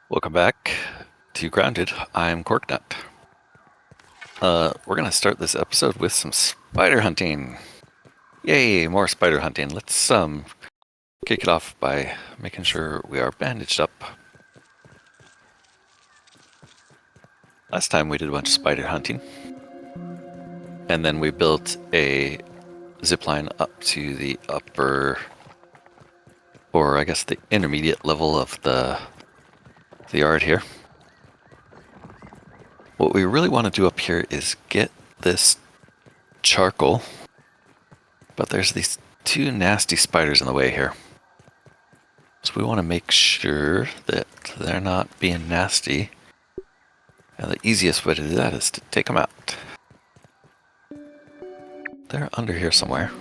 Welcome back to Grounded. I'm Corknut. We're gonna start this episode with some spider hunting. Yay, more spider hunting. Let's kick it off by making sure we are bandaged up. Last time we did a bunch of spider hunting, and then we built a zipline up to the upper, or I guess the intermediate level of the yard here. What we really want to do up here is get this charcoal, but there's these two nasty spiders in the way here. So we want to make sure that they're not being nasty. And the easiest way to do that is to take them out. They're under here somewhere.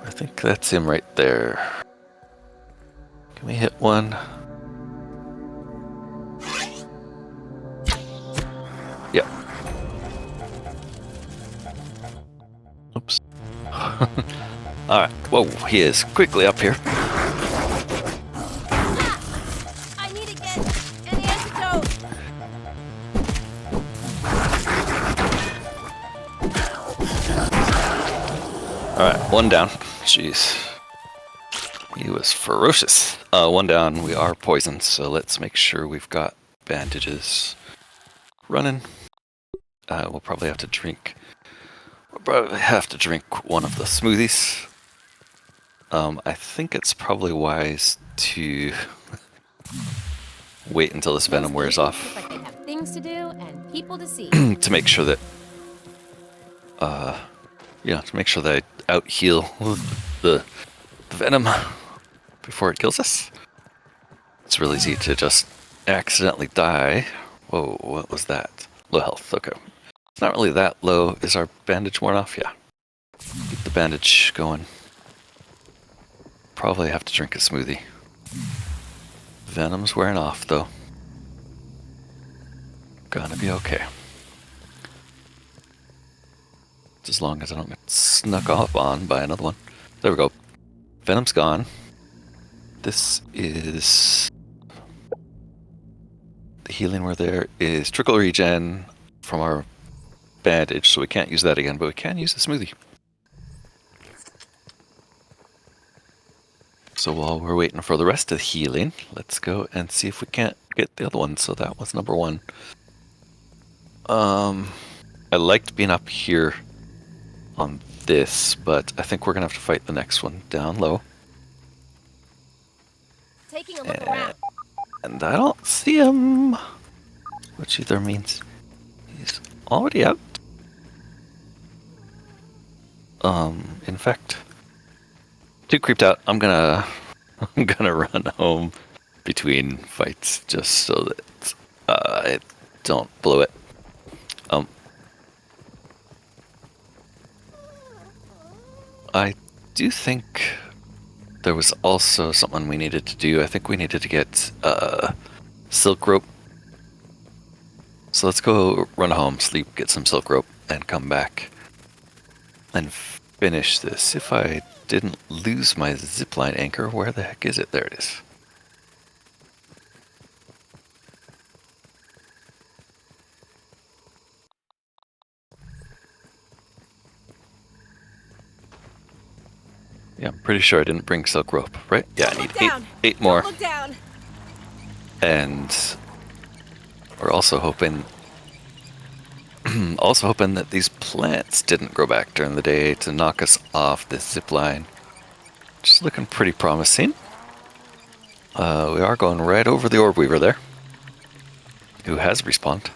I think that's him right there. Can we hit one? Yep. Oops. Alright. Whoa, he is quickly up here. I need to get an antidote. Alright, one down. Jeez. He was ferocious. One down. We are poisoned, so let's make sure we've got bandages running. We'll probably have to drink. We'll probably have to drink one of the smoothies. I think it's probably wise to wait until this venom wears off. Like they have things to do and people to see. To make sure that, to make sure that I out heal the venom before it kills us. It's really easy to just accidentally die. Whoa, what was that? Low health, okay. It's not really that low. Is our bandage worn off? Yeah. Keep the bandage going. Probably have to drink a smoothie. Venom's wearing off, though. Gonna be okay. As long as I don't get snuck off on by another one. There we go. Venom's gone. This is... The healing we're there is trickle regen from our bandage, so we can't use that again, but we can use the smoothie. So while we're waiting for the rest of the healing, let's go and see if we can't get the other one. So that was number one. I liked being up here on this, but I think we're gonna have to fight the next one down low. Taking a look around. And I don't see him, which either means he's already out. In fact, too creeped out. I'm gonna run home between fights just so that I don't blow it. I do think there was also something we needed to do. I think we needed to get silk rope. So let's go run home, sleep, get some silk rope, and come back and finish this. If I didn't lose my zipline anchor, where the heck is it? There it is. Yeah, I'm pretty sure I didn't bring silk rope, right? Yeah, I need eight more. Look down. And we're also hoping that these plants didn't grow back during the day to knock us off this zip line. Just looking pretty promising. We are going right over the orb weaver there, who has respawned.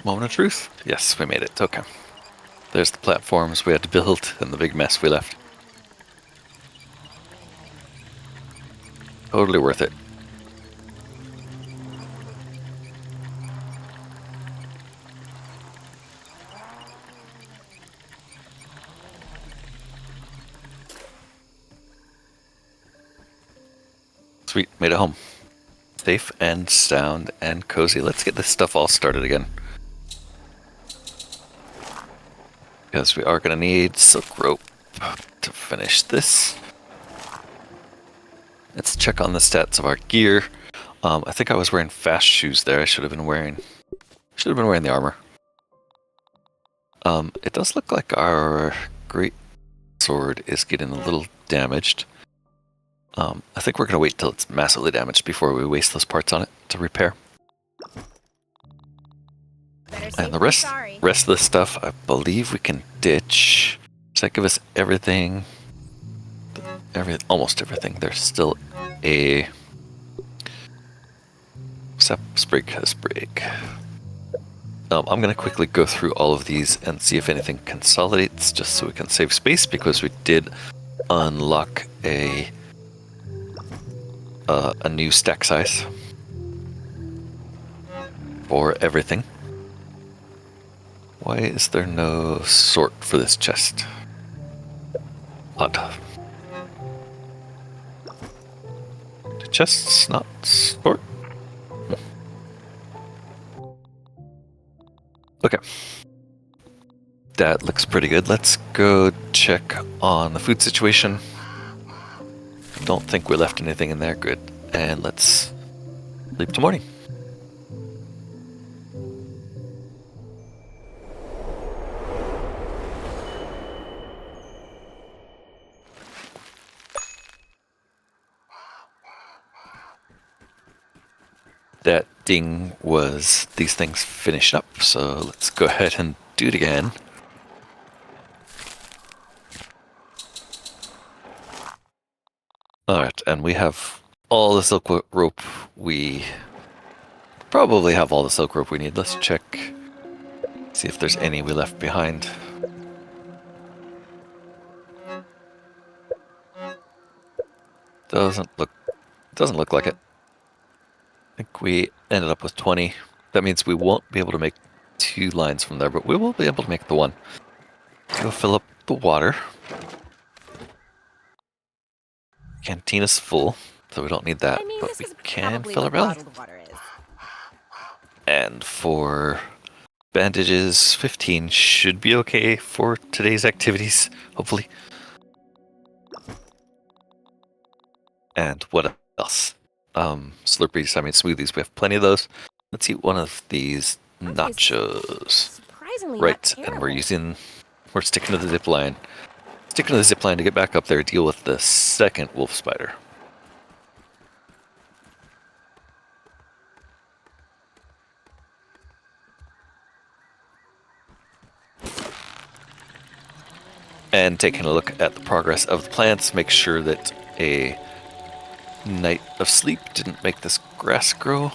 Moment of truth. Yes, we made it. Okay. There's the platforms we had to build and the big mess we left. Totally worth it. Sweet, made it home. safe and sound and cozy. Let's get this stuff all started again. Because we are going to need silk rope to finish this. Let's check on the stats of our gear. I think I was wearing fast shoes there. I should have been wearing the armor. It does look like our great sword is getting a little damaged. I think we're going to wait till it's massively damaged before we waste those parts on it to repair. And the rest of the stuff, I believe we can ditch. Does that give us everything? Almost everything. There's still a sprig. I'm going to quickly go through all of these and see if anything consolidates, just so we can save space, because we did unlock a new stack size for everything. Why is there no sort for this chest? Odd. The chest's not sort? Okay. That looks pretty good. Let's go check on the food situation. Don't think we left anything in there. Good. And let's leave till morning. That ding was these things finished up, so let's go ahead and do it again. Alright, and we have all the silk rope we probably have all the silk rope we need. Let's check, see if there's any we left behind. Doesn't look like it. I think we ended up with 20. That means we won't be able to make 2 lines from there, but we will be able to make the one. Go fill up the water. Cantina's full, so we don't need that, but we can fill our belly. And for bandages, 15 should be okay for today's activities, hopefully. And what else? Slurpees, smoothies, we have plenty of those. Let's eat one of these nachos. Right, and we're sticking to the zip line. Sticking to the zip line to get back up there, deal with the second wolf spider. And taking a look at the progress of the plants, make sure that a night of sleep didn't make this grass grow.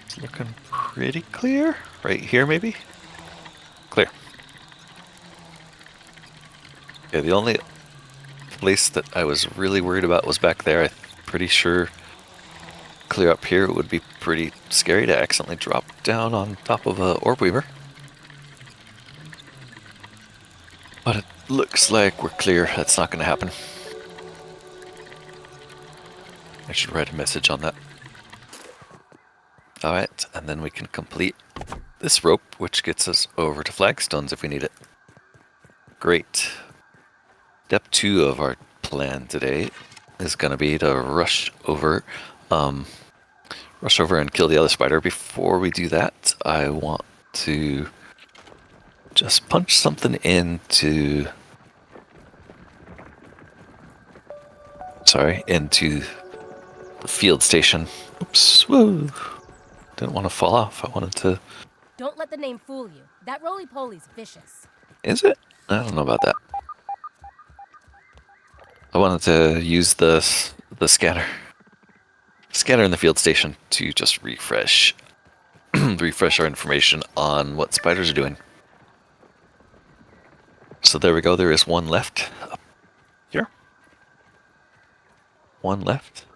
It's looking pretty clear. Right here, maybe? Clear. Yeah, the only place that I was really worried about was back there. I'm pretty sure clear up here would be pretty scary to accidentally drop down on top of a orb weaver. But it looks like we're clear. That's not going to happen. I should write a message on that. Alright, and then we can complete this rope, which gets us over to flagstones if we need it. Great. Step 2 of our plan today is going to be to rush over and kill the other spider. Before we do that, I want to just punch something into the field station. Oops, whoa. Didn't want to fall off. I wanted to... Don't let the name fool you. That roly-poly's vicious. Is it? I don't know about that. I wanted to use the scanner in the field station to just refresh our information on what spiders are doing. So there we go. There is one left up here. One left.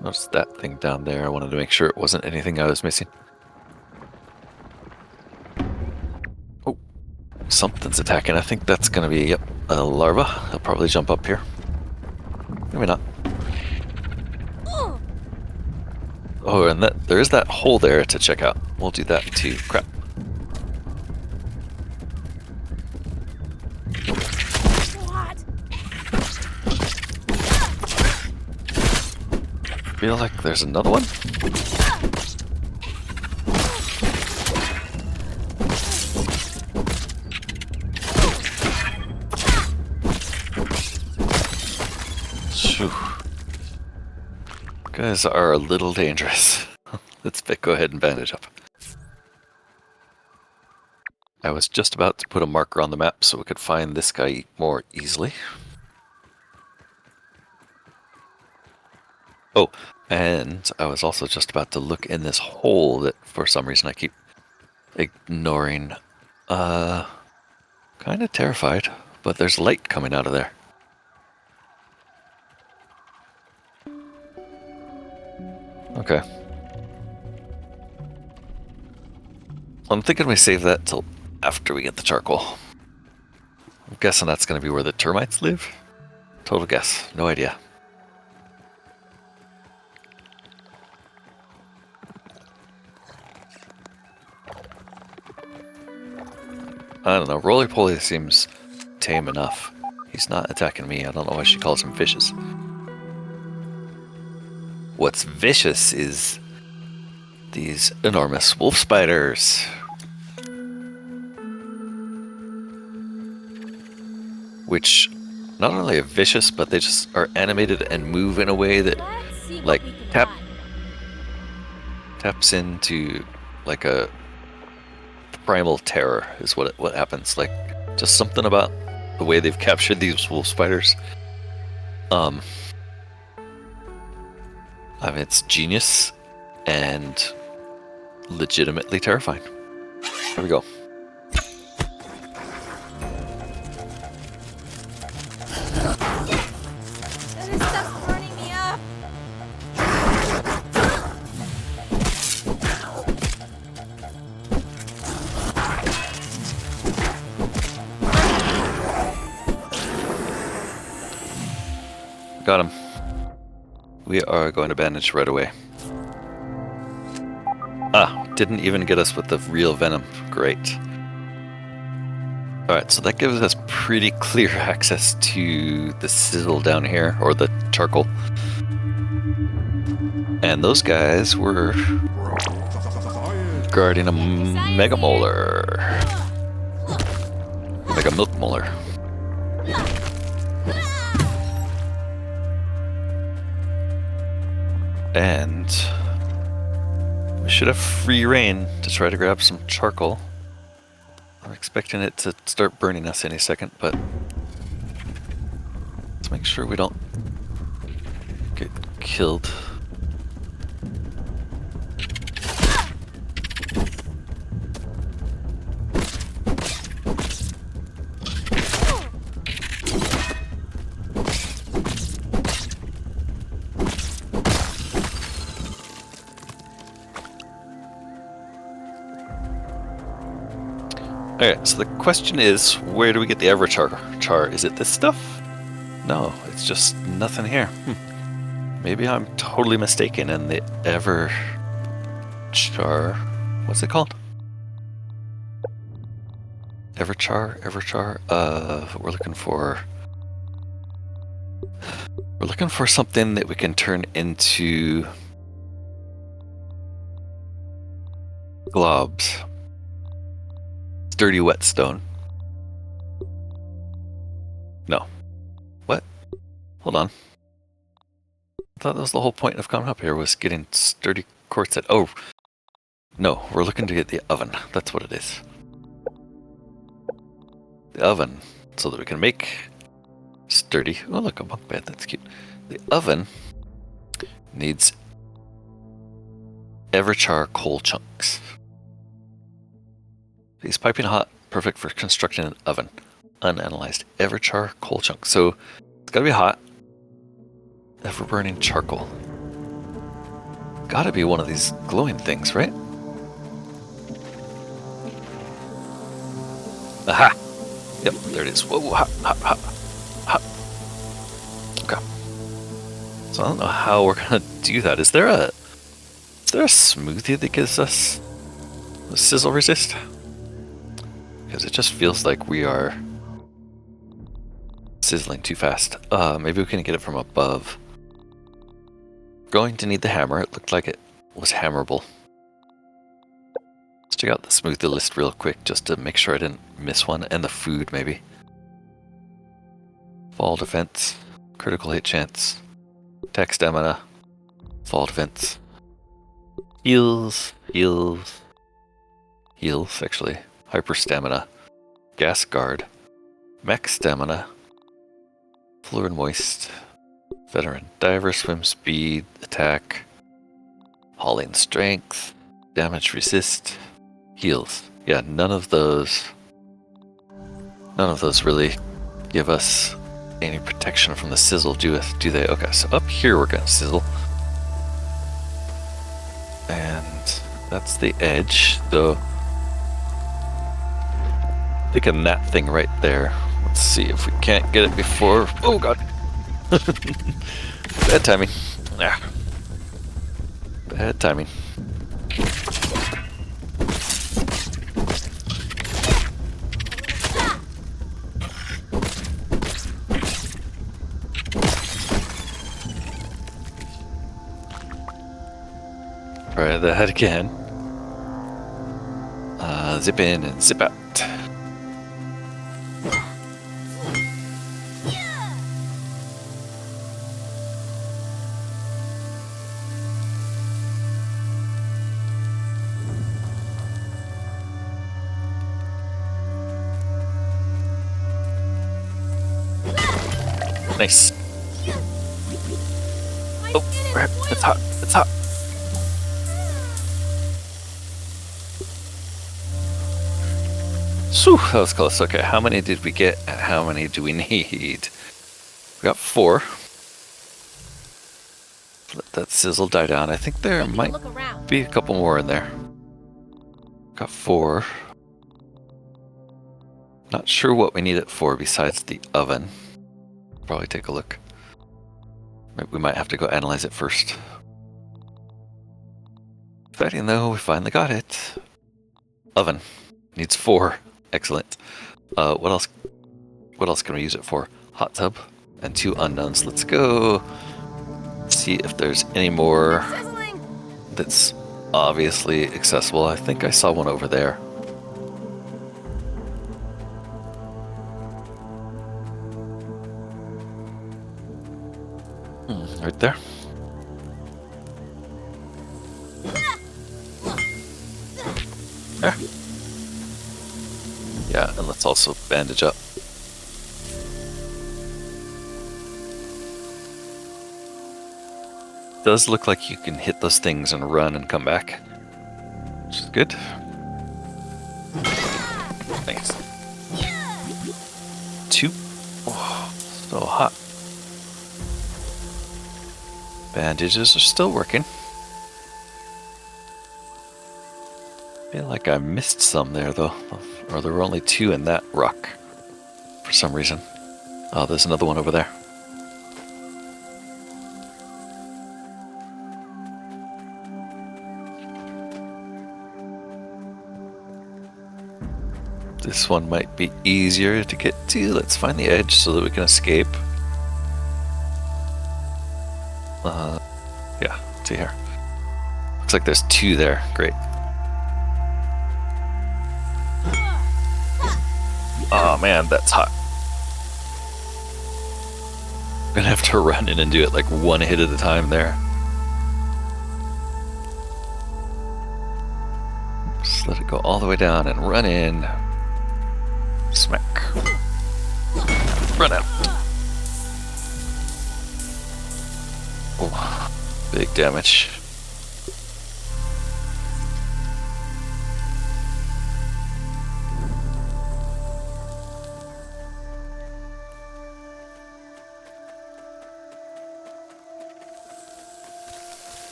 Notice that thing down there. I wanted to make sure it wasn't anything I was missing. Oh, something's attacking. I think that's going to be a larva. He'll probably jump up here. Maybe not. Oh, and there is that hole there to check out. We'll do that too. Crap. So hot. Feel like there's another one. Phew. Guys are a little dangerous. Let's go ahead and bandage up. I was just about to put a marker on the map so we could find this guy more easily. Oh, and I was also just about to look in this hole that for some reason I keep ignoring. Kind of terrified, but there's light coming out of there. Okay. I'm thinking we save that till after we get the charcoal. I'm guessing that's going to be where the termites live? Total guess. No idea. I don't know. Roly-Poly seems tame enough. He's not attacking me. I don't know why she calls him vicious. What's vicious is these enormous wolf spiders. Which not only are vicious, but they just are animated and move in a way that Let's see like what we can find. taps into like a primal terror is what happens. Like just something about the way they've captured these wolf spiders. I mean, it's genius and legitimately terrifying. Here we go. This stuff's burning me up. Got him. We are going to bandage right away. Ah, didn't even get us with the real venom. Great. Alright, so that gives us pretty clear access to the sizzle down here, or the charcoal. And those guys were guarding a mega molar. Mega milk molar. And we should have free reign to try to grab some charcoal. I'm expecting it to start burning us any second, but let's make sure we don't get killed. Okay, so the question is, where do we get the Everchar? Is it this stuff? No, it's just nothing here. Maybe I'm totally mistaken and the Everchar... What's it called? Everchar? We're looking for... We're looking for something that we can turn into... globs. Sturdy whetstone. No. What? Hold on. I thought that was the whole point of coming up here, was getting sturdy quartzite. Oh! No, we're looking to get the oven. That's what it is. The oven, so that we can make sturdy... Oh look, a bunk bed, that's cute. The oven needs Everchar coal chunks. These piping hot, perfect for constructing an oven. Unanalyzed Everchar coal chunks. So it's gotta be hot. Ever burning charcoal. Gotta be one of these glowing things, right? Aha! Yep, there it is. Whoa, hot, hot, hot, hot. Okay. So I don't know how we're gonna do that. Is there a smoothie that gives us the sizzle resist? Because it just feels like we are sizzling too fast. Maybe we can get it from above. Going to need the hammer. It looked like it was hammerable. Let's check out the smoothie list real quick just to make sure I didn't miss one. And the food, maybe. Fall defense, critical hit chance, attack stamina, fall defense, heals, actually, hyper stamina, gas guard, max stamina, fluid moist, veteran diver, swim speed, attack, hauling strength, damage resist, heals. Yeah, none of those really give us any protection from the sizzle, do they? Okay, so up here we're gonna sizzle. And that's the edge, so thinking that thing right there. Let's see if we can't get it before. Oh god. Bad timing. Ah. Bad timing. Try that again. Zip in and zip out. Nice. Oh, crap. It's hot. It's hot. Whew, that was close. Okay, how many did we get and how many do we need? We got 4. Let that sizzle die down. I think there might be a couple more in there. Got 4. Not sure what we need it for besides the oven. Probably take a look. Maybe we might have to go analyze it first. Exciting though, we finally got it. Oven. Needs 4. Excellent. What else? What else can we use it for? Hot tub and 2 unknowns. Let's go see if there's any more that's obviously accessible. I think I saw one over there. Right there. There. Yeah, and let's also bandage up. Does look like you can hit those things and run and come back, which is good. Thanks. 2. Oh, so hot. Bandages are still working. Feel like I missed some there though, or there were only 2 in that rock for some reason. Oh, there's another one over there. This one might be easier to get to. Let's find the edge so that we can escape. Yeah, see here. Looks like there's 2 there. Great. Oh man, that's hot. I'm gonna have to run in and do it like 1 hit at a time there. Just let it go all the way down and run in. Smack. Run out. Oh, big damage.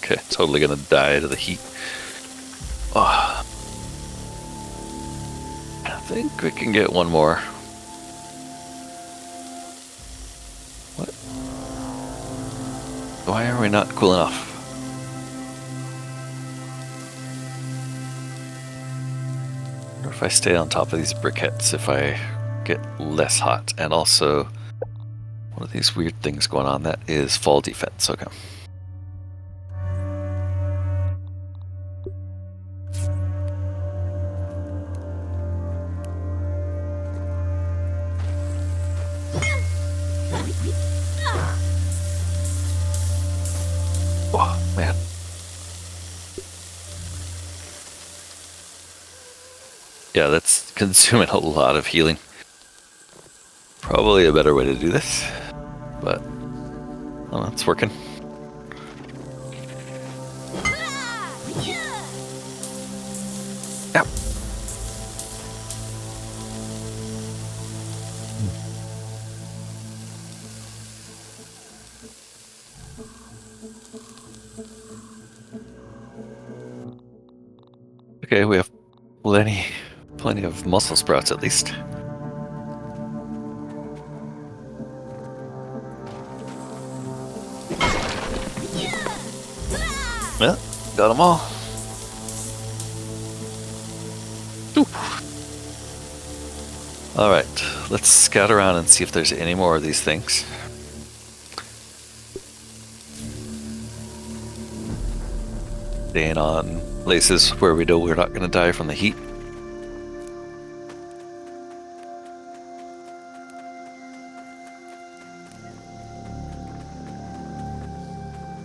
Okay, totally gonna die to the heat. Oh. I think we can get one more. What? Why are we not cool enough? I wonder if I stay on top of these briquettes, if I get less hot. And also, one of these weird things going on, that is fall defense. Okay. Oh, man. Yeah, that's consuming a lot of healing. Probably a better way to do this, but oh, it's working. Yep. Okay, we have plenty of muscle sprouts at least. Yeah, got them all. Ooh. All right, let's scout around and see if there's any more of these things. Staying on places where we know we're not going to die from the heat.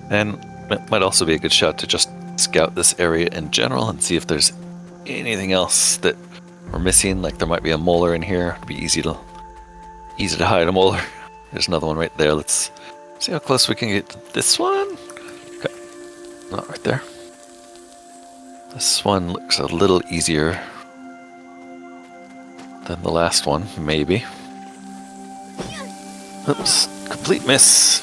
And it might also be a good shot to just scout this area in general and see if there's anything else that we're missing. Like there might be a molar in here. It'd be easy to hide a molar. There's another one right there. Let's see how close we can get to this one. Okay, not right there. This one looks a little easier than the last one, maybe. Oops, complete miss.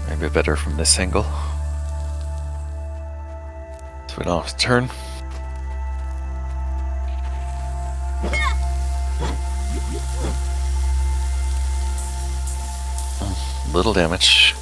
Maybe better from this angle. So we don't have to turn. Little damage.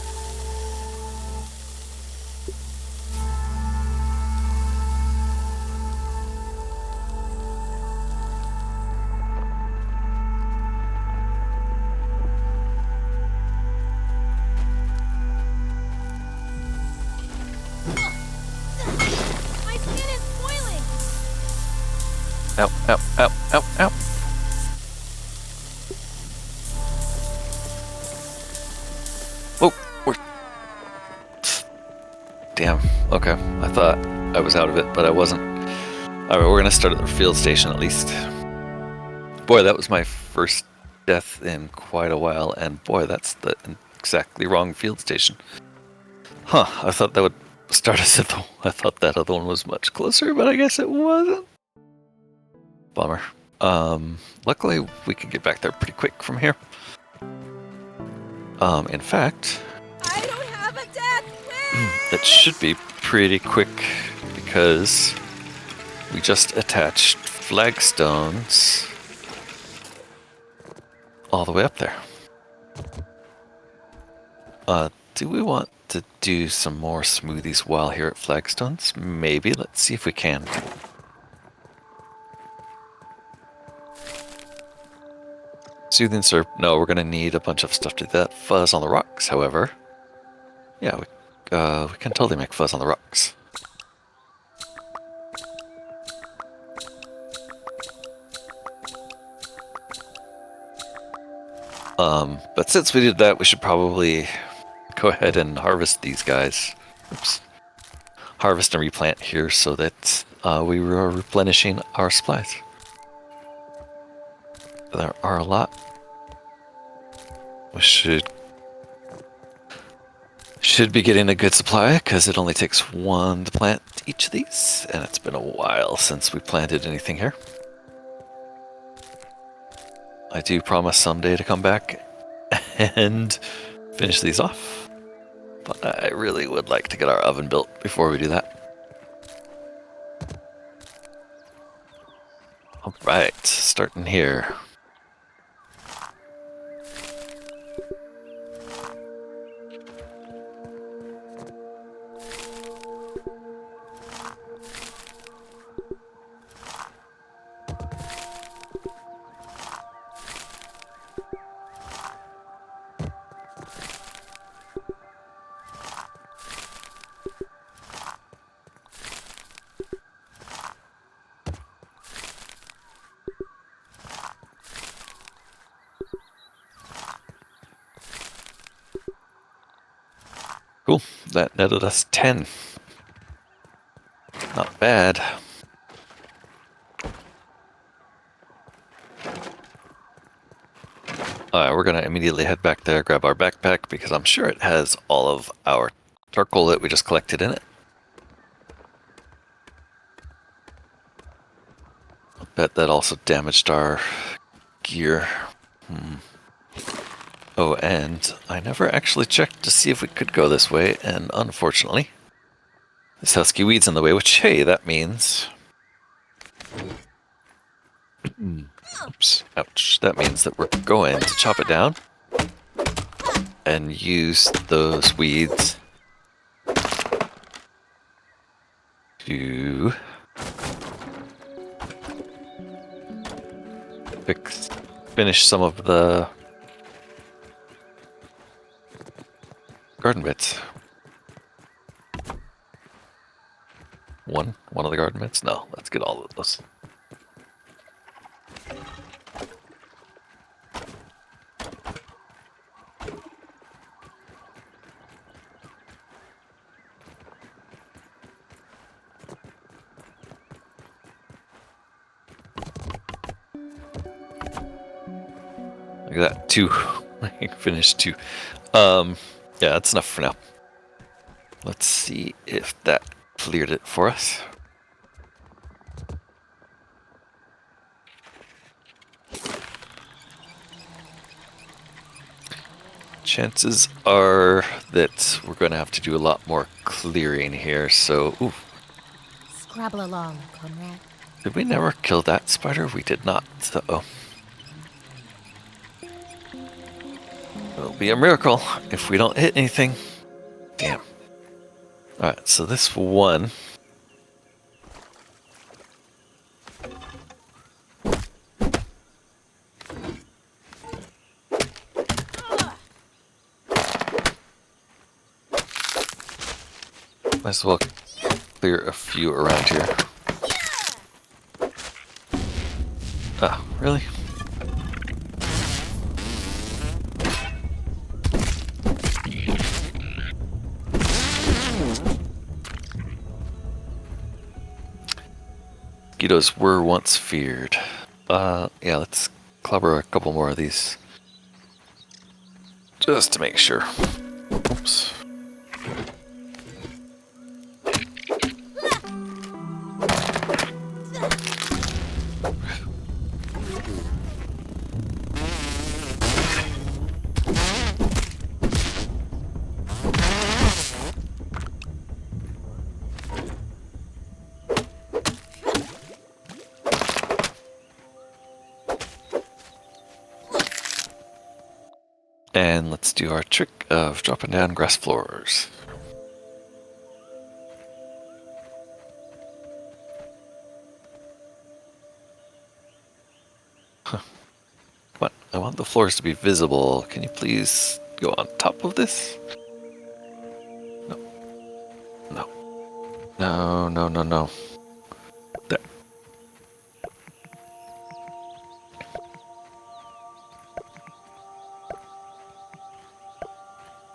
My skin is boiling. Ow, ow, ow, ow, ow. Oh, we're... Damn, okay. I thought I was out of it, but I wasn't. Alright, we're gonna start at the field station at least. Boy, that was my first death in quite a while, and boy, that's the exactly wrong field station. Huh, I thought that would start us at the... I thought that other one was much closer, but I guess it wasn't. Bummer. Luckily, we can get back there pretty quick from here. In fact... I don't have a death wish. That should be pretty quick, because we just attached flagstones all the way up there. Do we want to do some more smoothies while here at flagstones? Maybe. Let's see if we can. Soothing syrup. No, we're going to need a bunch of stuff to do that. Fuzz on the rocks, however. Yeah, we can totally make fuzz on the rocks. But since we did that, we should probably go ahead and harvest these guys. Oops. Harvest and replant here so that we are replenishing our supplies. There are a lot. We should be getting a good supply because it only takes one to plant each of these, and it's been a while since we planted anything here. I do promise someday to come back and finish these off. But I really would like to get our oven built before we do that. All right, starting here. Cool, that netted us 10. Not bad. Alright, we're gonna immediately head back there, grab our backpack, because I'm sure it has all of our charcoal that we just collected in it. I bet that also damaged our gear. Oh, and I never actually checked to see if we could go this way, and unfortunately, this husky weed's in the way, which, hey, that means... Oops, ouch. That means that we're going to chop it down and use those weeds to finish some of the garden bits. One of the garden bits? No, let's get all of those. Look at that, 2. I can finish 2. Yeah, that's enough for now. Let's see if that cleared it for us. Chances are that we're going to have to do a lot more clearing here, so... Ooh, Scrabble along, comrade. did we never kill that spider? We did not, so... It'll be a miracle if we don't hit anything. Damn. Alright, so this one... Might as well clear a few around here. Ah, really? Mosquitoes were once feared. Yeah, let's clobber a couple more of these. Just to make sure. Oops. And let's do our trick of dropping down grass floors. Huh. Come on, I want the floors to be visible. Can you please go on top of this? No. No. No, no, no, no. There.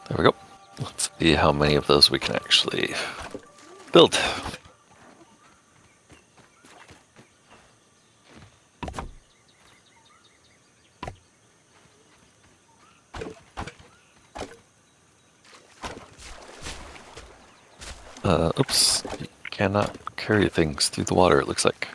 There we go. Let's see how many of those we can actually build. Oops. You cannot carry things through the water, it looks like.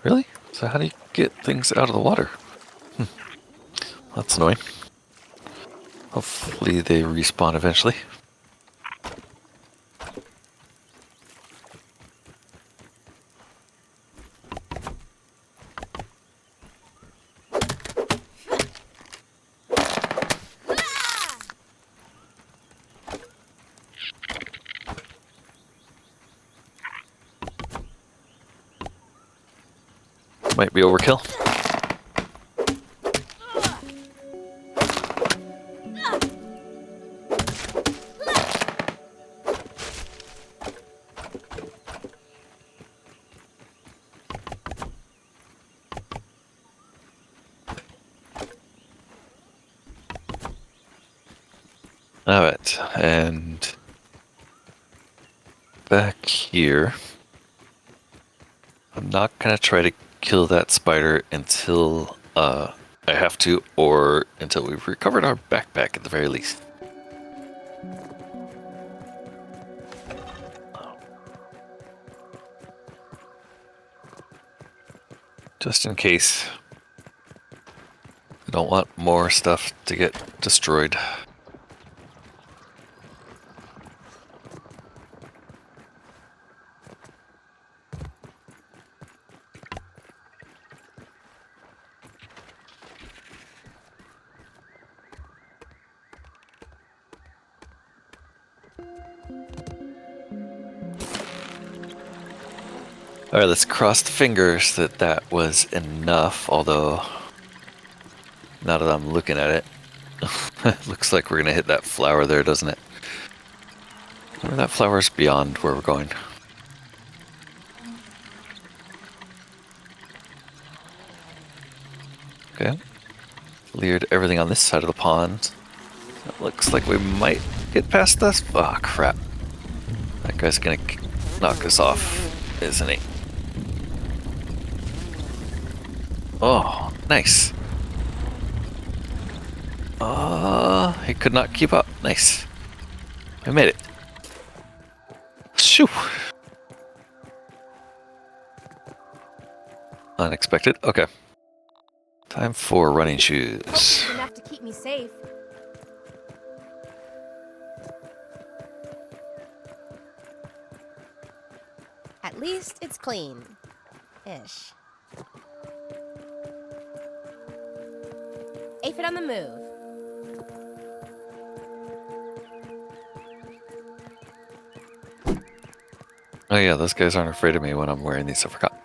Really? So how do you get things out of the water? That's annoying. Hopefully they respawn eventually. Might be overkill. Alright, and back here. I'm not gonna try to kill that spider until I have to, or until we've recovered our backpack at the very least. Just in case. I don't want more stuff to get destroyed. Alright, let's cross the fingers that that was enough, although now that I'm looking at it, it looks like we're going to hit that flower there, doesn't it? Or that flower's beyond where we're going. Okay. Cleared everything on this side of the pond. It looks like we might get past this. Oh, crap. That guy's going to knock us off, isn't he? Oh, nice. He could not keep up. Nice. We made it. Shoo. Unexpected. Okay. Time for running shoes. Enough to keep me safe. At least it's clean-ish. Aphid on the move. Oh yeah, those guys aren't afraid of me when I'm wearing these. I forgot.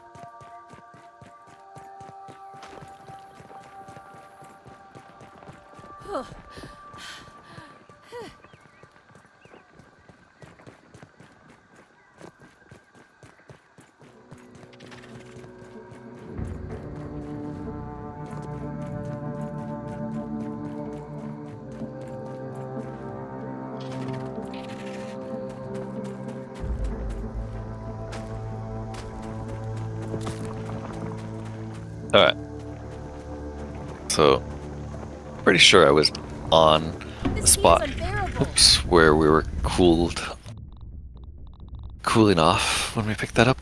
Alright. So, pretty sure I was on the spot, oops, where we were cooling off when we picked that up.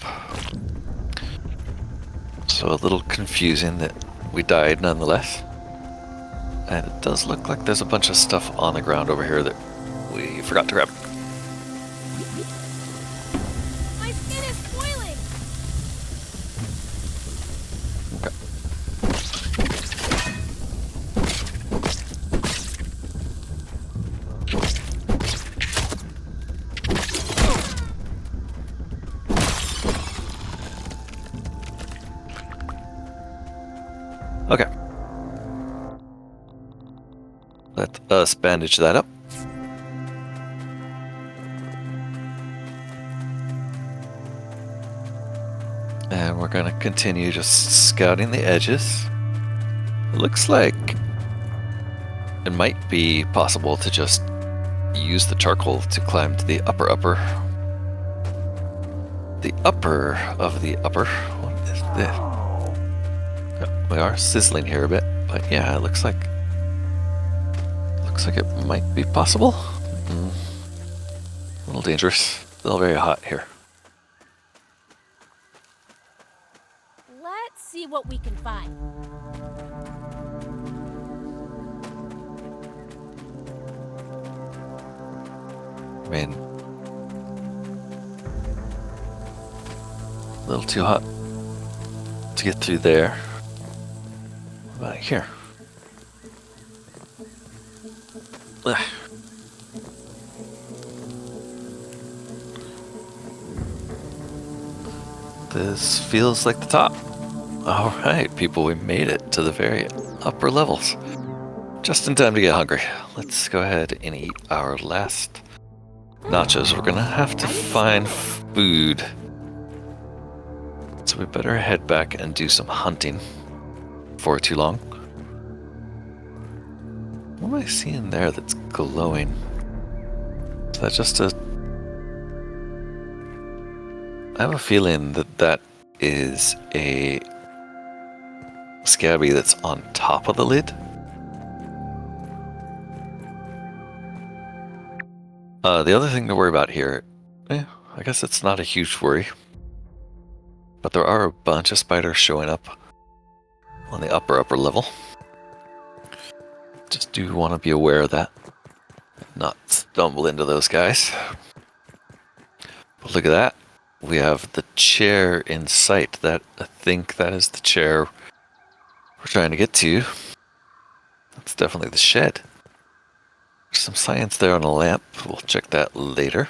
So a little confusing that we died nonetheless. And it does look like there's a bunch of stuff on the ground over here that we forgot to grab. My skin is spoiling. Okay. Let us bandage that up. And we're gonna continue just scouting the edges. It looks like it might be possible to just use the charcoal to climb to the upper. The upper of the upper. What is this? We are sizzling here a bit, but yeah, it looks like it might be possible. A little dangerous. Still very hot here. Let's see what we can find. I mean, a little too hot to get through there. What about here? Ugh. This feels like the top. All right, people, we made it to the very upper levels. Just in time to get hungry. Let's go ahead and eat our last nachos. We're gonna have to find food. So we better head back and do some hunting before too long. What am I seeing there that's glowing? Is that just a... I have a feeling that that is a scabby that's on top of the lid. The other thing to worry about here, I guess it's not a huge worry, but there are a bunch of spiders showing up on the upper level. Just do want to be aware of that, not stumble into those guys. But look at that. We have the chair in sight. I think that is the chair we're trying to get to. That's definitely the shed. There's some science there on a lamp. We'll check that later.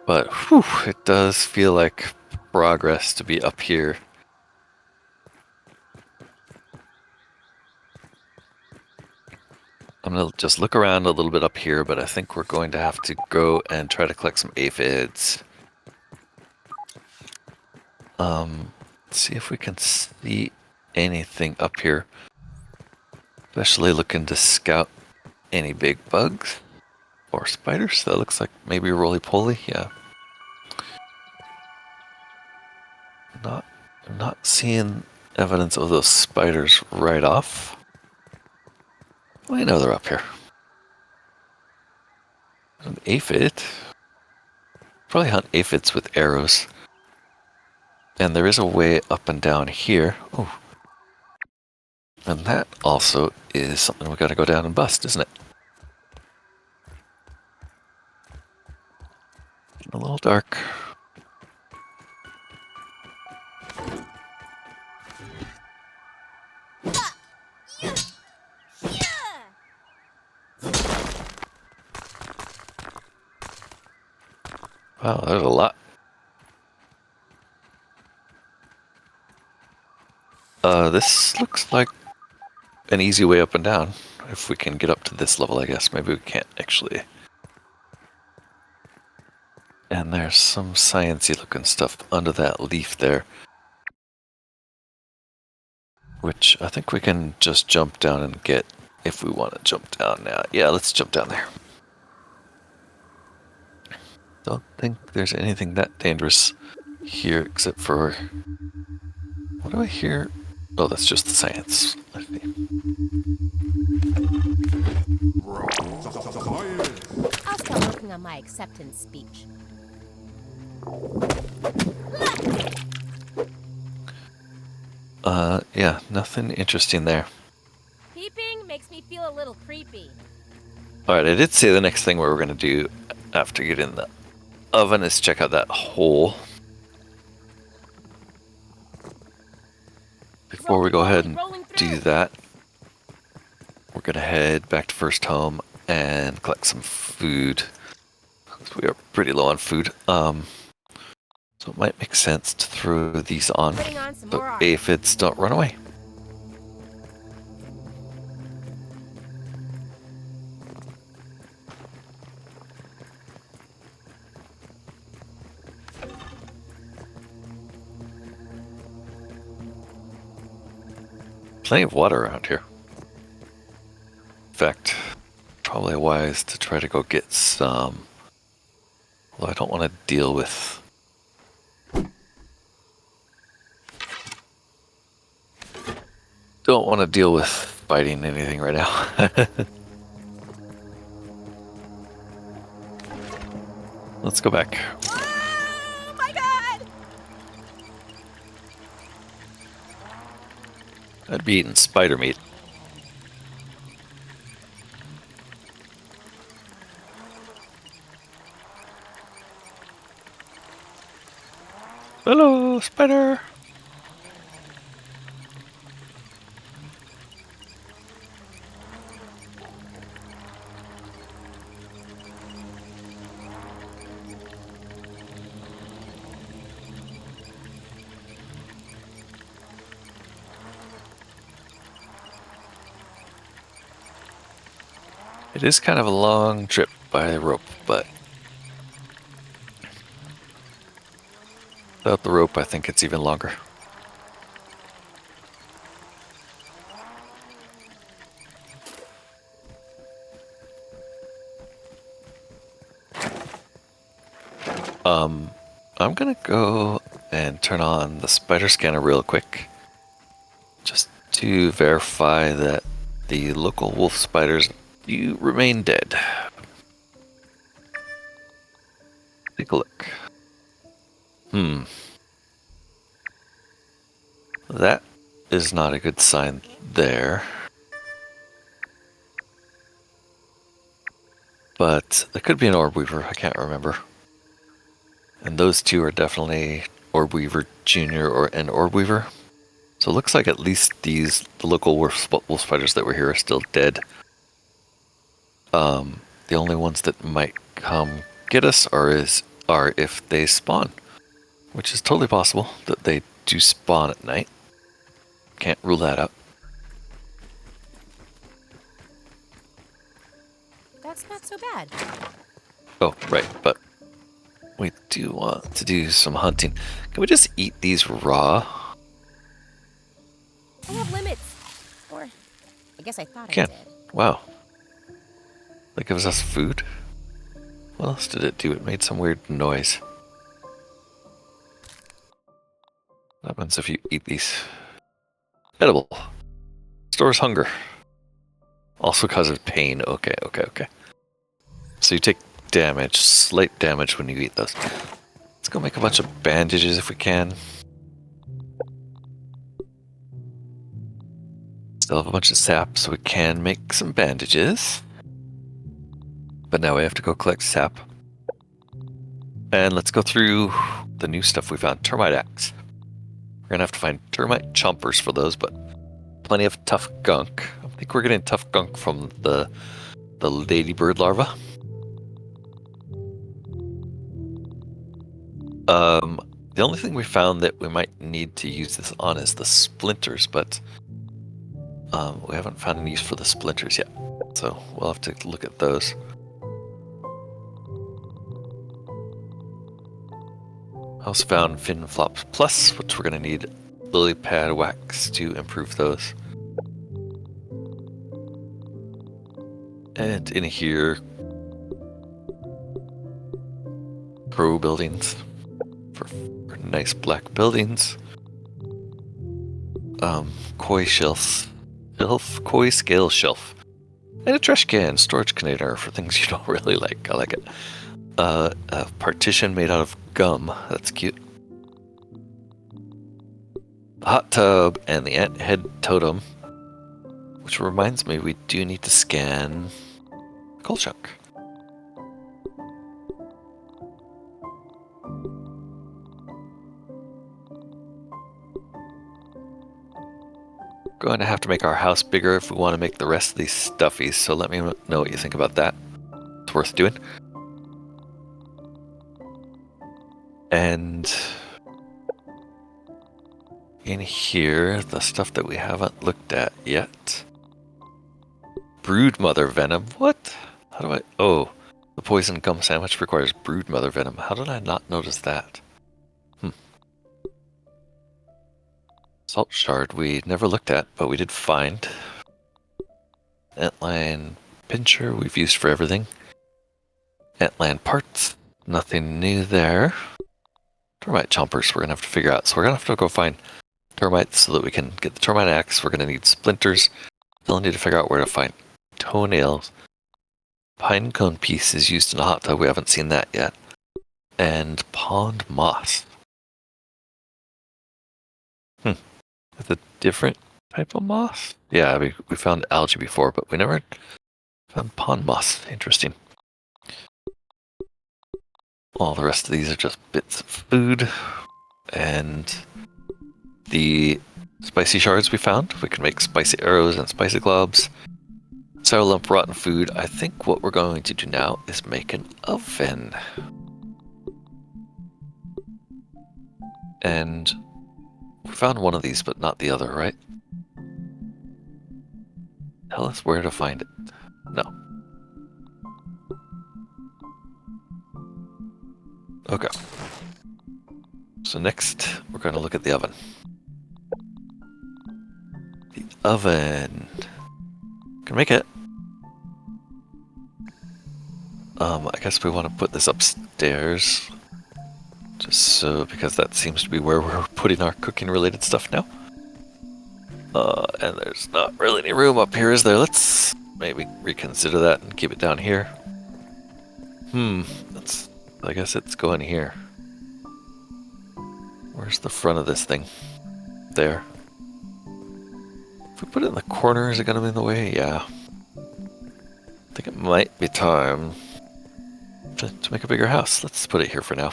But whew, it does feel like progress to be up here. I'm going to just look around a little bit up here, but I think we're going to have to go and try to collect some aphids. See if we can see anything up here. Especially looking to scout any big bugs or spiders. That looks like maybe roly-poly, yeah. I'm not seeing evidence of those spiders right off. Well, I know they're up here. An aphid. Probably hunt aphids with arrows. And there is a way up and down here. Oh. And that also is something we gotta go down and bust, isn't it? A little dark. Wow, there's a lot. This looks like an easy way up and down. If we can get up to this level, I guess. Maybe we can't actually. And there's some sciencey looking stuff under that leaf there. Which I think we can just jump down and get if we want to jump down now. Yeah, let's jump down there. Don't think there's anything that dangerous here except for... What do I hear? Oh, that's just the science. I see. I'll start working on my acceptance speech. Yeah, nothing interesting there. Peeping makes me feel a little creepy. Alright, I did say the next thing we were going to do after getting the oven is check out that hole. Before we go ahead and do that, we're going to head back to First Home and collect some food. We are pretty low on food. So it might make sense to throw these on, but aphids don't run away. Plenty of water around here. In fact, probably wise to try to go get some. Although I don't want to deal with... Don't want to deal with fighting anything right now. Let's go back. I'd be eating spider meat. Hello, spider. It is kind of a long trip by rope, but without the rope, I think it's even longer. I'm gonna go and turn on the spider scanner real quick, just to verify that the local wolf spiders do remain dead. Take a look. That is not a good sign there. But it could be an orb weaver, I can't remember. And those two are definitely orb weaver junior or an orb weaver. So it looks like at least the local wolf spiders that were here are still dead. The only ones that might come get us are if they spawn, which is totally possible that they do spawn at night. Can't rule that out. That's not so bad. Oh, right, but we do want to do some hunting. Can we just eat these raw? I have limits. Or, I guess I thought I Can. did. Wow. That gives us food? What else did it do? It made some weird noise. What happens if you eat these? Edible. Stores hunger. Also causes pain. Okay. So you take damage, slight damage when you eat those. Let's go make a bunch of bandages if we can. Still have a bunch of sap, so we can make some bandages. But now we have to go collect sap. And let's go through the new stuff we found. Termite axe. We're gonna have to find termite chompers for those, but plenty of tough gunk. I think we're getting tough gunk from the ladybird larva. The only thing we found that we might need to use this on is the splinters, but we haven't found any use for the splinters yet. So we'll have to look at those. I also found Fin Flops Plus, which we're going to need lily pad wax to improve those. And in here, crow buildings for nice black buildings. Koi koi scale shelf, and a trash can storage container for things you don't really like. I like it. A partition made out of gum. That's cute. A hot tub and the ant head totem, which reminds me we do need to scan coal chunk. Going to have to make our house bigger if we want to make the rest of these stuffies, so let me know what you think about that. It's worth doing. And in here, the stuff that we haven't looked at yet. Brood mother venom. What? How do I... Oh, the poison gum sandwich requires brood mother venom. How did I not notice that? Salt shard we never looked at, but we did find. Antlion pincher we've used for everything. Antlion parts. Nothing new there. Termite chompers we're going to have to figure out. So we're going to have to go find termites so that we can get the termite axe. We're going to need splinters. Still need to figure out where to find toenails. Pine cone piece is used in a hot tub. We haven't seen that yet. And pond moss. With a different type of moss? Yeah, we found algae before, but we never found pond moss. Interesting. All the rest of these are just bits of food. And the spicy shards we found. We can make spicy arrows and spicy globs. Sour lump rotten food. I think what we're going to do now is make an oven. And we found one of these, but not the other, right? Tell us where to find it. No. Okay. So next, we're going to look at the oven. The oven. Can make it. I guess we want to put this upstairs. Just so, because that seems to be where we're putting our cooking related stuff now. And there's not really any room up here, is there? Let's maybe reconsider that and keep it down here. I guess it's going here. Where's the front of this thing? There. If we put it in the corner, is it going to be in the way? Yeah. I think it might be time to make a bigger house. Let's put it here for now.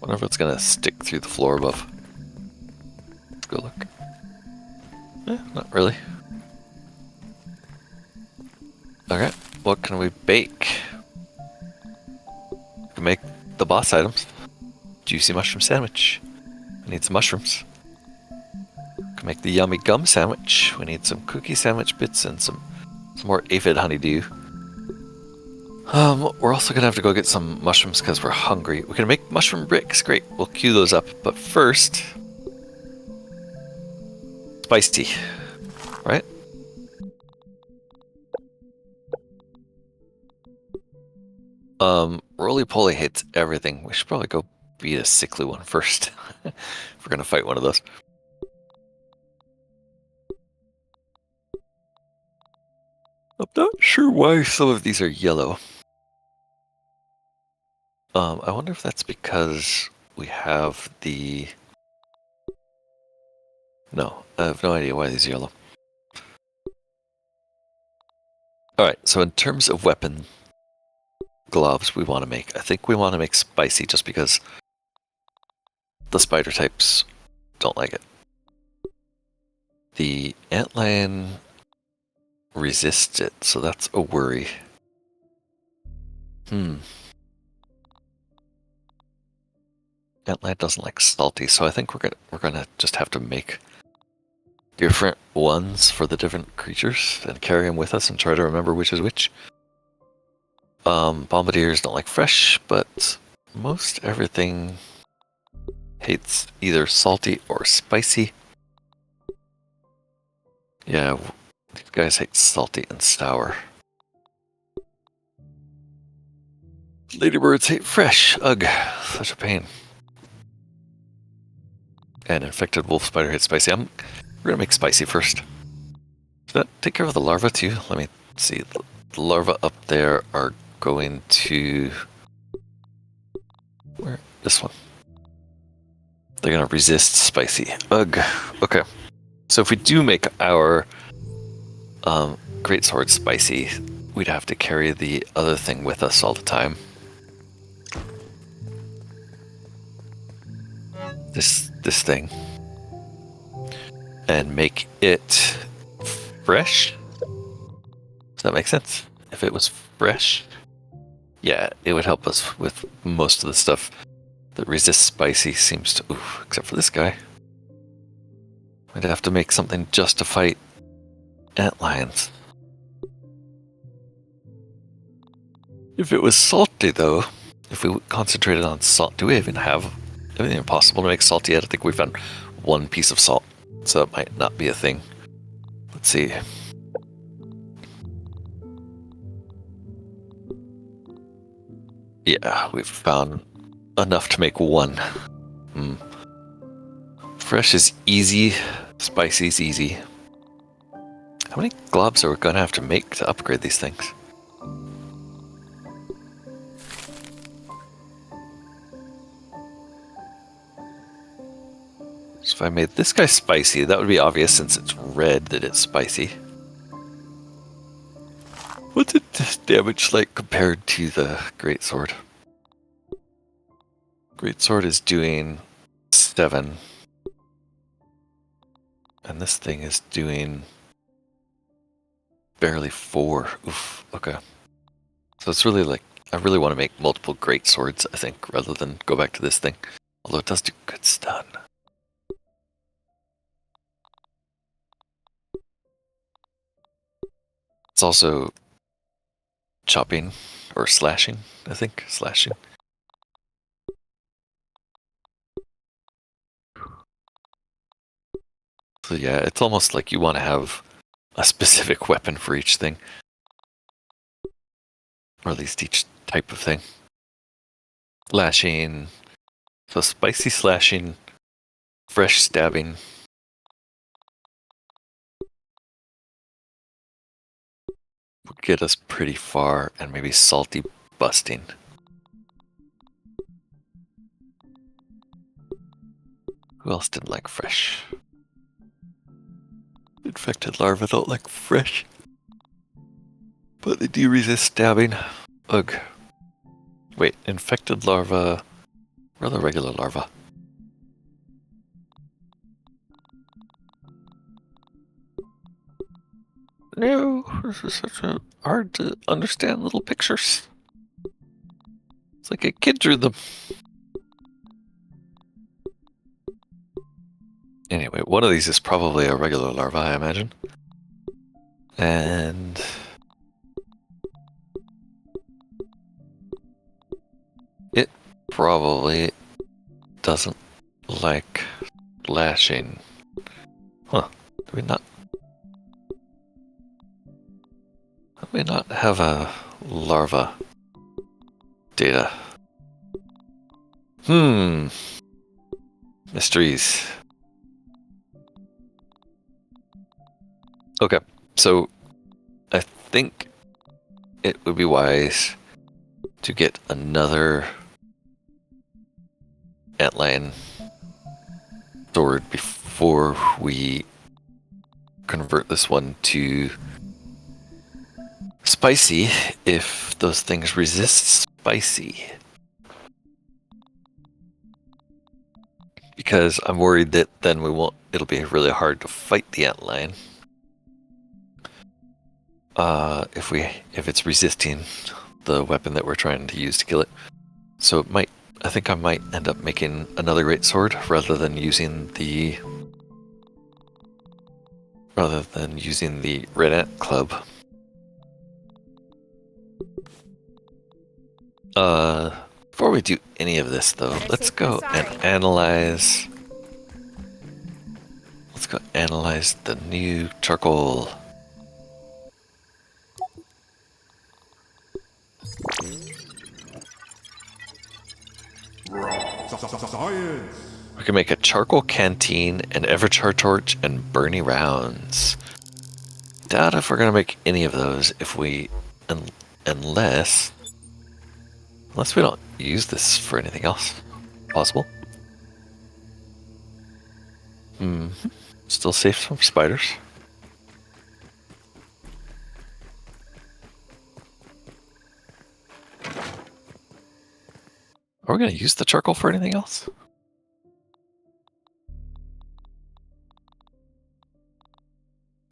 Wonder if it's going to stick through the floor above. Let's go look. Not really. Okay, what can we bake? We can make the boss items. Juicy mushroom sandwich. We need some mushrooms. We can make the yummy gum sandwich. We need some cookie sandwich bits and some more aphid honeydew. We're also gonna have to go get some mushrooms because we're hungry. We can make mushroom bricks. Great, we'll queue those up. But first, spicy, right? Roly-poly hates everything. We should probably go beat a sickly one first. If we're gonna fight one of those. I'm not sure why some of these are yellow. I wonder if that's because we have the... No, I have no idea why these are yellow. Alright, so in terms of weapon gloves we want to make, I think we want to make spicy just because the spider types don't like it. The antlion resists it, so that's a worry. Antlion doesn't like salty, so I think we're gonna just have to make different ones for the different creatures and carry them with us and try to remember which is which. Bombardiers don't like fresh, but most everything hates either salty or spicy. Yeah, these guys hate salty and sour. Ladybirds hate fresh. Ugh, such a pain. And infected wolf spider hates spicy. We're gonna make spicy first. Does that take care of the larva too? Let me see. The larvae up there are going to... Where? This one. They're gonna resist spicy. Ugh. Okay. So if we do make our great sword spicy, we'd have to carry the other thing with us all the time. This thing. And make it fresh. Does that make sense? If it was fresh, yeah, it would help us with most of the stuff that resists spicy. Seems to, except for this guy. We'd have to make something just to fight antlions. If it was salty, though, if we concentrated on salt, do we even have anything possible to make salt yet? I think we found one piece of salt, so it might not be a thing. Let's see. Yeah, we've found enough to make one. Fresh is easy, spicy is easy. How many globs are we gonna have to make to upgrade these things? I made this guy spicy, that would be obvious since it's red that it's spicy. What's its damage like compared to the greatsword? Greatsword is doing 7. And this thing is doing barely 4. Oof, okay. So it's really like, I really want to make multiple greatswords, I think, rather than go back to this thing. Although it does do good stun. It's also chopping or slashing, I think. Slashing. So yeah, it's almost like you want to have a specific weapon for each thing. Or at least each type of thing. Lashing. So spicy slashing, fresh stabbing. Would get us pretty far, and maybe salty busting. Who else didn't like fresh? Infected larvae don't like fresh. But they do resist stabbing. Ugh. Wait, infected larva or the regular larva? No, this is such a hard to understand little pictures. It's like a kid drew them. Anyway, one of these is probably a regular larva, I imagine. And it probably doesn't like lashing. Huh. Do we not have a larva data? Mysteries. Okay, so I think it would be wise to get another antlion sword before we convert this one to spicy, if those things resist spicy. Because I'm worried that then it'll be really hard to fight the antlion. If it's resisting the weapon that we're trying to use to kill it. So I think I might end up making another greatsword rather than using the Red Ant Club. Before we do any of this though, let's go and analyze. Let's go analyze the new charcoal. Science. We can make a charcoal canteen, an Everchar torch, and Bernie rounds. Doubt if we're gonna make any of those unless we don't use this for anything else. Possible. Still safe from spiders. Are we gonna use the charcoal for anything else?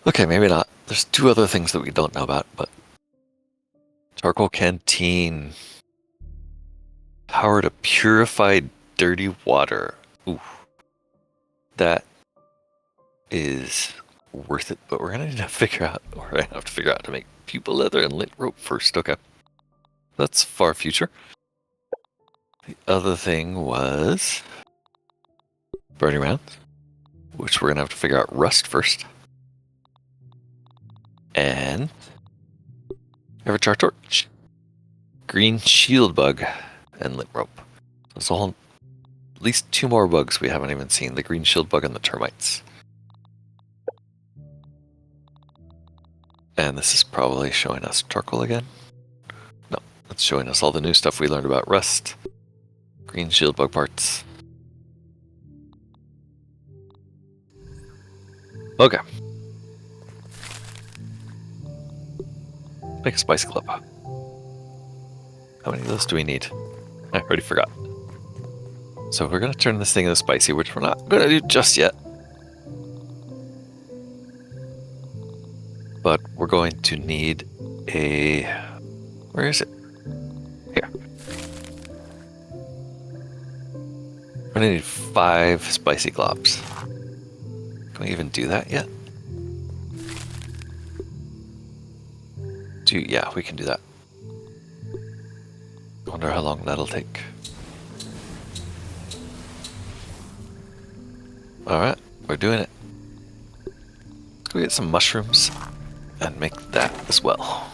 Okay, maybe not. There's 2 other things that we don't know about, but charcoal canteen. Power to purify dirty water. Ooh. That is worth it, but we're gonna need to figure out, how to make pupa leather and lint rope first. Okay. That's far future. The other thing was burning rounds, which we're gonna have to figure out rust first. And Everchar torch, green shield bug, and lit rope. There's at least 2 more bugs we haven't even seen: the green shield bug and the termites. And this is probably showing us charcoal again. No, it's showing us all the new stuff we learned about rust, green shield bug parts. Okay. Make a spice club. How many of those do we need? I already forgot. So we're going to turn this thing into spicy, which we're not going to do just yet. But we're going to need a... Where is it? Here. We're going to need 5 spicy globs. Can we even do that yet? Yeah, we can do that. I wonder how long that'll take. Alright, we're doing it. Let's go get some mushrooms and make that as well.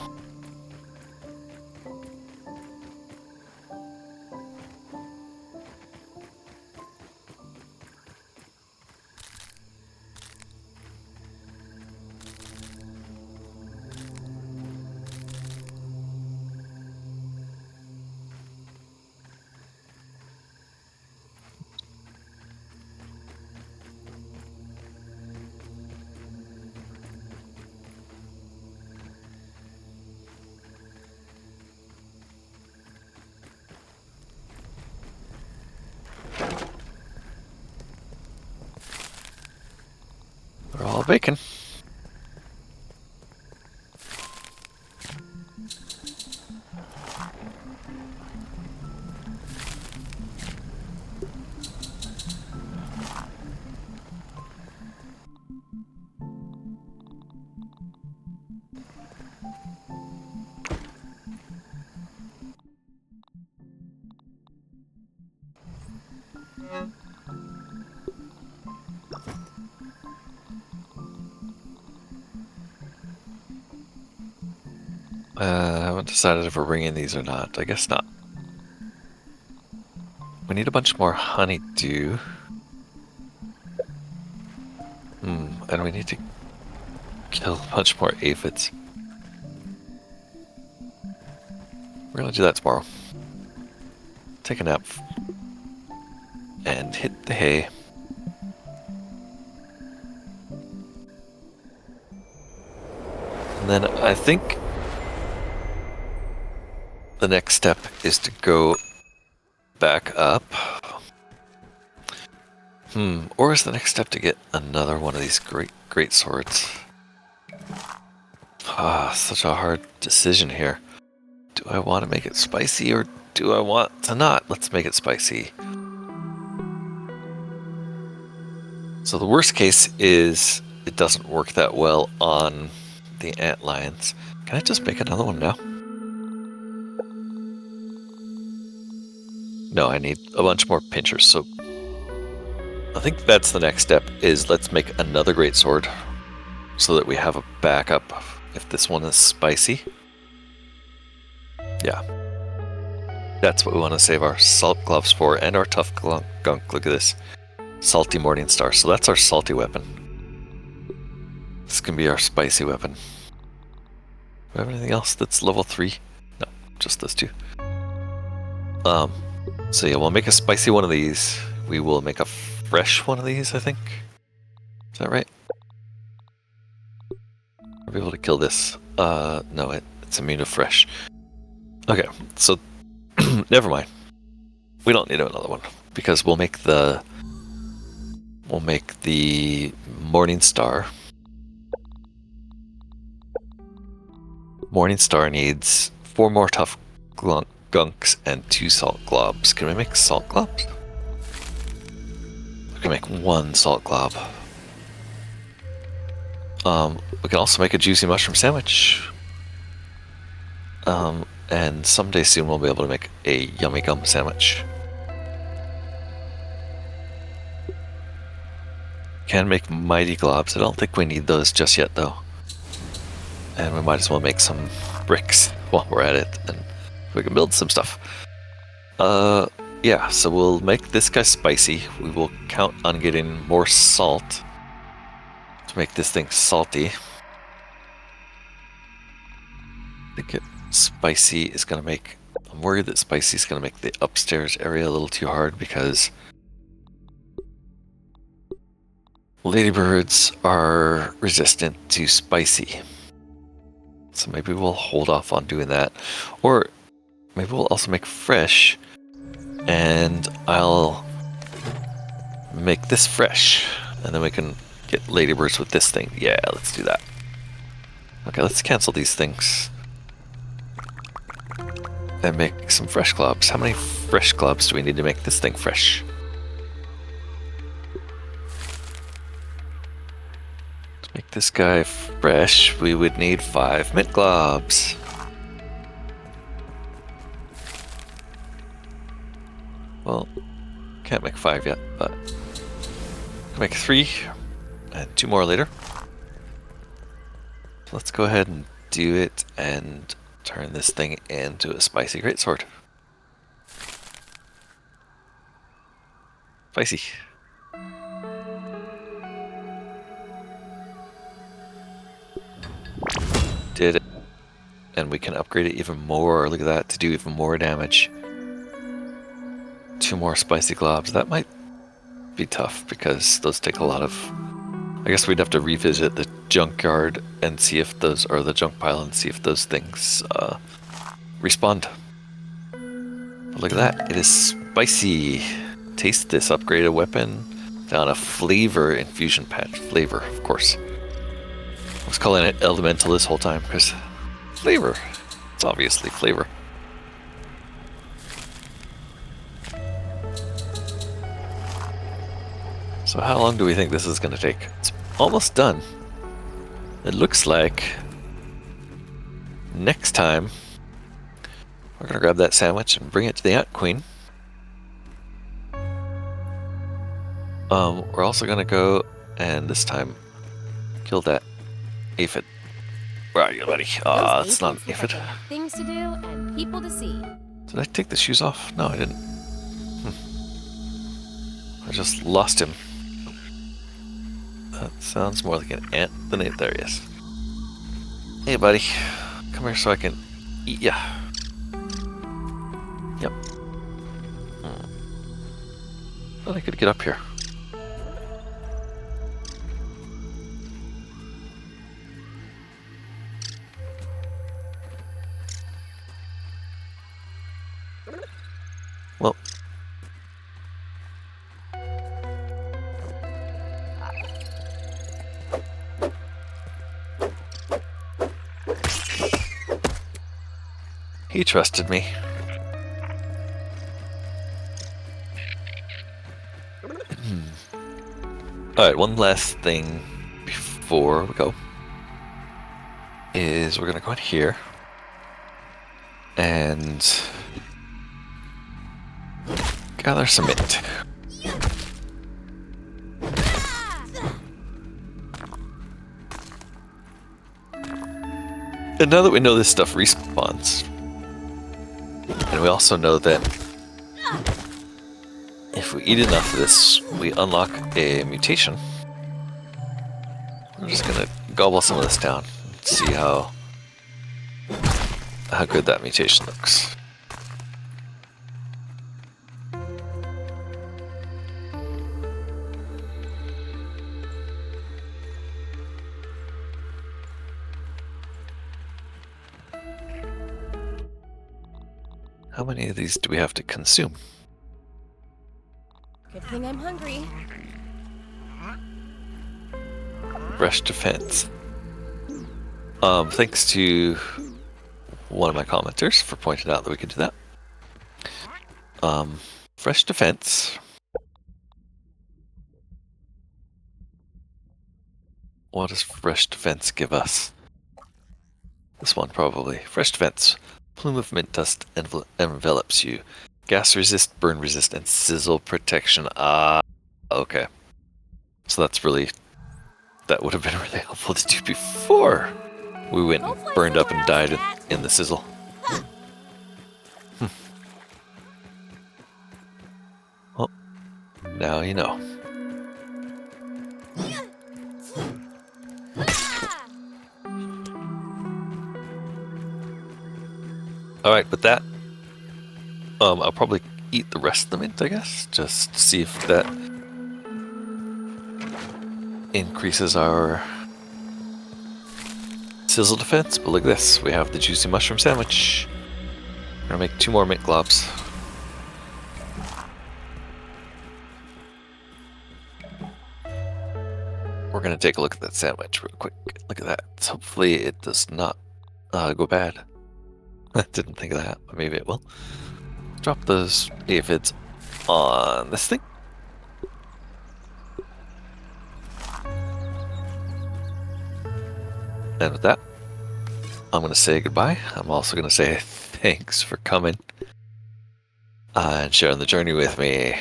We're all baking. I haven't decided if we're bringing these or not. I guess not. We need a bunch more honeydew. And we need to kill a bunch more aphids. We're gonna do that tomorrow. Take a nap. And hit the hay. And then I think the next step is to go back up. Or is the next step to get another one of these great swords? Such a hard decision here. Do I want to make it spicy or do I want to not? Let's make it spicy. So the worst case is it doesn't work that well on the antlions. Can I just make another one now? No, I need a bunch more pinchers, so I think that's the next step, is let's make another greatsword so that we have a backup if this one is spicy. Yeah. That's what we want to save our salt gloves for, and our tough gunk. Look at this. Salty Morning Star. So that's our salty weapon. This can be our spicy weapon. Do we have anything else that's level 3? No, just those 2. So yeah, we'll make a spicy one of these. We will make a fresh one of these, I think. Is that right? Are we able to kill this? No, it's immune to fresh. Okay, so never mind. We don't need another one because we'll make the Morning Star. Morning Star needs 4 more tough gunks and 2 salt globs. Can we make salt globs? We can make 1 salt glob. We can also make a juicy mushroom sandwich. And someday soon we'll be able to make a yummy gum sandwich. Can make mighty globs. I don't think we need those just yet though. And we might as well make some bricks while we're at it, and we can build some stuff. Yeah, so we'll make this guy spicy. We will count on getting more salt to make this thing salty. I think spicy is going to make... I'm worried that spicy is going to make the upstairs area a little too hard because Ladybirds are resistant to spicy. So maybe we'll hold off on doing that. Or maybe we'll also make fresh. And I'll make this fresh. And then we can get ladybirds with this thing. Yeah, let's do that. Okay, let's cancel these things. And make some fresh globs. How many fresh globs do we need to make this thing fresh? To make this guy fresh, we would need 5 mint globs. Well, can't make 5 yet, but I'll make 3 and 2 more later. So let's go ahead and do it and turn this thing into a spicy greatsword. Spicy. Did it. And we can upgrade it even more. Look at that, to do even more damage. 2 more spicy globs. That might be tough because those take a lot of... I guess we'd have to revisit the junkyard and see if those... or the junk pile and see if those things respond. But look at that. It is spicy. Taste this upgraded weapon. Down a flavor infusion patch. Flavor, of course. I was calling it elemental this whole time because flavor. It's obviously flavor. So how long do we think this is going to take? It's almost done. It looks like next time we're going to grab that sandwich and bring it to the Ant Queen. We're also going to go and this time kill that aphid. Where are you, buddy? It's not an aphid. Things to do and people to see. Did I take the shoes off? No, I didn't. I just lost him. That sounds more like an ant than it. There he is. Hey, buddy. Come here so I can eat ya. Yep. Thought I could get up here. Well. He trusted me. Alright, one last thing before we go is we're gonna go in here and gather some mint. And now that we know this stuff respawns, and we also know that if we eat enough of this, we unlock a mutation. I'm just gonna gobble some of this down and see how good that mutation looks. How many of these do we have to consume? Good thing I'm hungry. Fresh defense. Thanks to one of my commenters for pointing out that we could do that. Fresh defense. What does fresh defense give us? This one probably. Fresh defense. Plume of mint dust envelops you. Gas resist, burn resist, and sizzle protection. Okay. So that's really... that would have been really helpful to do before we went and burned up and died in the sizzle. Well, now you know. Alright, with that, I'll probably eat the rest of the mint, I guess. Just see if that increases our sizzle defense, but look at this. We have the juicy mushroom sandwich. We're gonna make 2 more mint globs. We're gonna take a look at that sandwich real quick. Look at that. Hopefully it does not go bad. I didn't think of that, but maybe it will. Drop those aphids on this thing. And with that, I'm going to say goodbye. I'm also going to say thanks for coming and sharing the journey with me.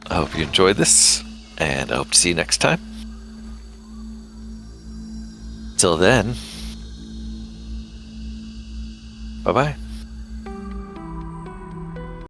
I hope you enjoyed this, and I hope to see you next time. Till then, bye-bye.